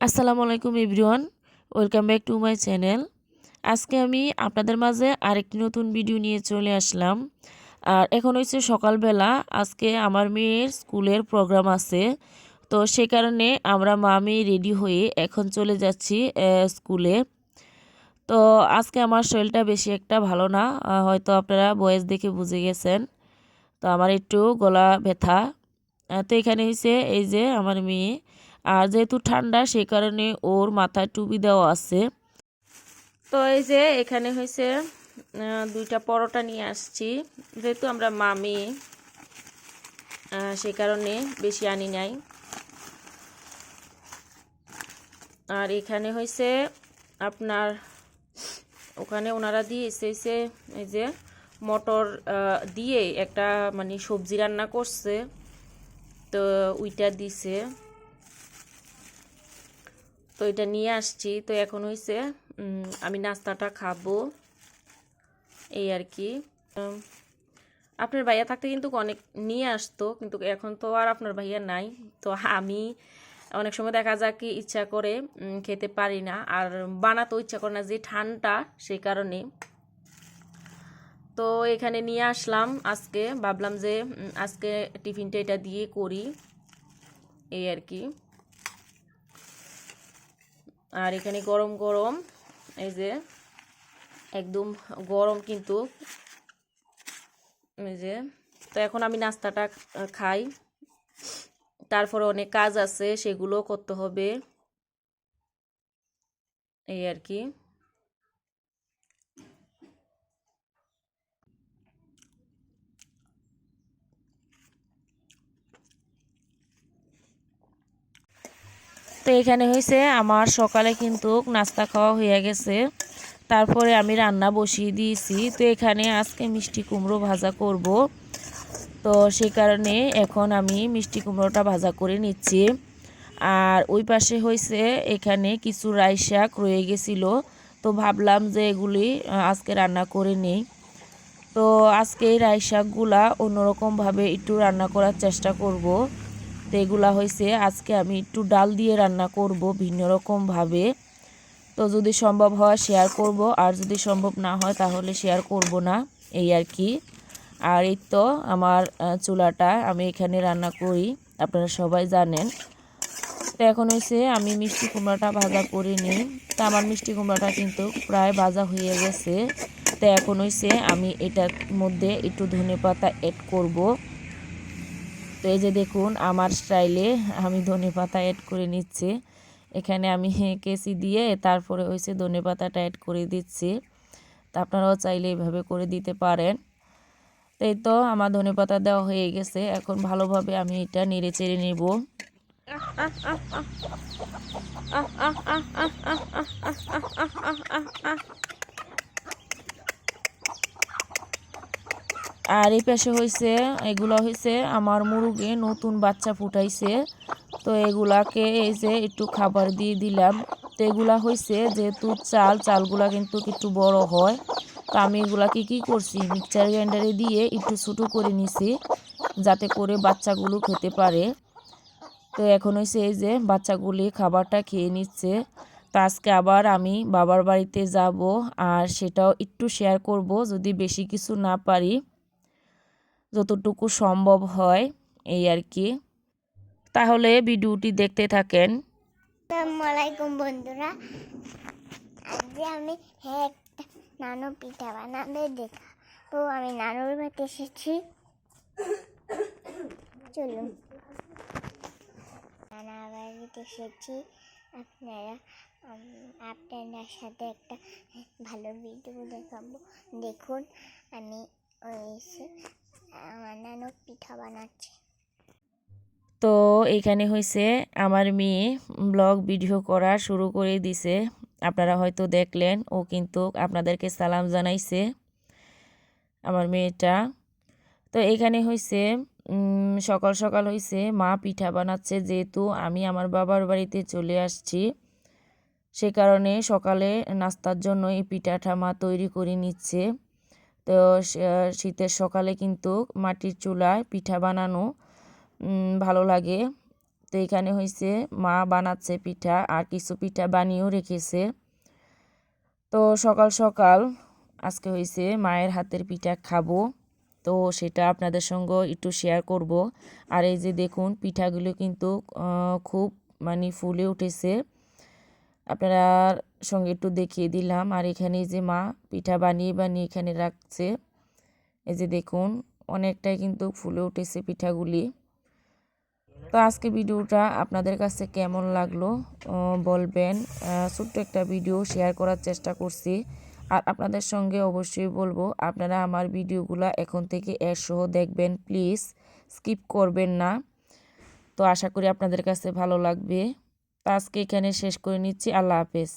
আসসালামু আলাইকুম everyone, welcome back to my channel. আজকে আমি আপনাদের মাঝে আরেকটি নতুন ভিডিও নিয়ে চলে আসলাম। আর এখন হচ্ছে সকালবেলা। আজকে আমার মেয়ের স্কুলের প্রোগ্রাম আছে, তো সে কারণে আমরা মা মেয়ে রেডি হয়ে এখন চলে যাচ্ছি স্কুলে। তো আজকে আমার শরীরটা বেশি একটা ভালো না, হয়তো আপনারা ভয়েস দেখে বুঝে গেছেন। তো আমার একটু গলা ব্যথা। তো এখানে হয়েছে এই যে আমার মেয়ে, আর যেহেতু ঠান্ডা সেই কারণে ওর মাথায় টুপি দেওয়া আছে। তো এই যে এখানে হয়েছে দুইটা পরোটা নিয়ে আসছি, যেহেতু আমরা মা মেয়ে সেই কারণে বেশি আনি নাই। আর এখানে হয়েছে আপনার ওখানে ওনারা দিয়েছে এই যে মটর দিয়ে একটা মানে সবজি রান্না করছে, তো ওইটা দিছে, তো এটা নিয়ে আসছি। তো এখন হয়েছে আমি নাস্তাটা খাবো এই আর কি। আপনার ভাইয়া থাকতে কিন্তু অনেক নিয়ে আসতো, কিন্তু এখন তো আর আপনার ভাইয়া নাই। তো আমি অনেক সময় দেখা যায় কি ইচ্ছা করে খেতে পারি না, আর বানাতেও ইচ্ছা করে না, যে ঠান্ডা সেই কারণে। তো এখানে নিয়ে আসলাম, আজকে ভাবলাম যে আজকে টিফিনটা এটা দিয়ে করি এই আর কি। আর এখানে গরম গরম এই যে একদম গরম কিন্তু এই যে। তো এখন আমি নাস্তাটা খাই, তারপরে অনেক কাজ আছে সেগুলো করতে হবে এই আর কি। তো এখানে হয়েছে আমার সকালে কিন্তু নাস্তা খাওয়া হয়ে গেছে, তারপরে আমি রান্না বসিয়ে দিয়েছি। তো এখানে আজকে মিষ্টি কুমড়ো ভাজা করব, তো সেই কারণে এখন আমি মিষ্টি কুমড়োটা ভাজা করে নিচ্ছি। আর ওই পাশে হয়েছে এখানে কিছু রাই শাক রয়ে গেছিলো, তো ভাবলাম যে এগুলি আজকে রান্না করে নিই। তো আজকে এই রাই শাকগুলা অন্যরকমভাবে একটু রান্না করার চেষ্টা করব। তো এগুলা হয়েছে আজকে আমি একটু ডাল দিয়ে রান্না করব ভিন্ন রকমভাবে। তো যদি সম্ভব হয় শেয়ার করব, আর যদি সম্ভব না হয় তাহলে শেয়ার করব না এই আর কি। আর এই তো আমার চুলাটা আমি এখানে রান্না করি, আপনারা সবাই জানেন। তো এখন হয়েছে আমি মিষ্টি কুমড়াটা ভাজা করে নিই। তো আমার মিষ্টি কুমড়াটা কিন্তু প্রায় ভাজা হয়ে গেছে। তো এখন হয়েছে আমি এটার মধ্যে একটু ধনেপাতা অ্যাড করব। তো এই যে দেখুন আমার স্টাইলে আমি ধনেপাতা অ্যাড করে নিচ্ছি। এখানে আমি কেসি দিয়ে তারপরে হয়েছে ধনেপাতাটা অ্যাড করে দিচ্ছি। তা আপনারাও চাইলে এইভাবে করে দিতে পারেন। তো এই তো আমার ধনেপাতা দেওয়া হয়ে গেছে, এখন ভালোভাবে আমি এটা নেড়ে চেড়ে নেব। আর এই পাশে হয়েছে এগুলো হয়েছে আমার মুরগে নতুন বাচ্চা ফুটাইছে, তো এগুলাকে এই যে একটু খাবার দিয়ে দিলাম। তো এগুলা হয়েছে যেহেতু চালগুলা কিন্তু একটু বড় হয়, তো আমি এগুলাকে কি করছি মিক্সচার গ্রাইন্ডারে দিয়ে একটু ছোটো করে নিছি, যাতে করে বাচ্চাগুলো খেতে পারে। তো এখন হয়েছে এই যে বাচ্চাগুলি খাবারটা খেয়ে নিচ্ছে। তো আজকে আবার আমি বাবার বাড়িতে যাব, আর সেটাও একটু শেয়ার করব, যদি বেশি কিছু না পারি যতটুকু সম্ভব হয় এই আর কি। তাহলে ভিডিওটি দেখতে থাকেন। আসসালামু আলাইকুম বন্ধুরা, আজকে আমি একটা নানু পিঠা বানাবে দেখাবো। আমি নানুর বাড়িতে এসেছি, চলুন নানার বাড়িতে এসেছি। আপনারা আপনার সাথে একটা ভালো ভিডিও দেখাবো, দেখুন। আমি এসে আমার নানু পিঠা বানাচ্ছে। তো এখানে হয়েছে আমার মেয়ে ব্লগ ভিডিও করা শুরু করে দিছে, আপনারা হয়তো দেখলেন। ও কিন্তু আপনাদেরকে সালাম জানাইছে আমার মেয়েটা। তো এখানে হয়েছে সকাল সকাল হয়েছে মা পিঠা বানাচ্ছে, যেহেতু আমি আমার বাবার বাড়িতে চলে আসছি সে কারণে সকালে নাস্তার জন্য এই পিঠাটা মা তৈরি করে নিচ্ছে। তো শীতের সকালে কিন্তু মাটির চুলায় পিঠা বানানো ভালো লাগে। তো এখানে হয়েছে মা বানাচ্ছে পিঠা, আর কিছু পিঠা বানিয়েও রেখেছে। তো সকাল সকাল আজকে হয়েছে মায়ের হাতের পিঠা খাবো, তো সেটা আপনাদের সঙ্গে একটু শেয়ার করব। আর এই যে দেখুন পিঠাগুলো কিন্তু খুব মানে ফুলে উঠেছে, আপনারা সঙ্গে একটু দেখিয়ে দিলাম। আর এখানে যে মা পিঠা বানিয়ে বানিয়ে এখানে রাখছে, এই যে দেখুন অনেকটাই কিন্তু ফুলে উঠেছে পিঠাগুলি। তো আজকে ভিডিওটা আপনাদের কাছে কেমন লাগলো বলবেন। ছোট্ট একটা ভিডিও শেয়ার করার চেষ্টা করছি, আর আপনাদের সঙ্গে অবশ্যই বলবো আপনারা আমার ভিডিওগুলো এখন থেকে এর সহ দেখবেন, প্লিজ স্কিপ করবেন না। তো আশা করি আপনাদের কাছে ভালো লাগবে। তো আজকে এখানে শেষ করে নিচ্ছি, আল্লাহ হাফেজ।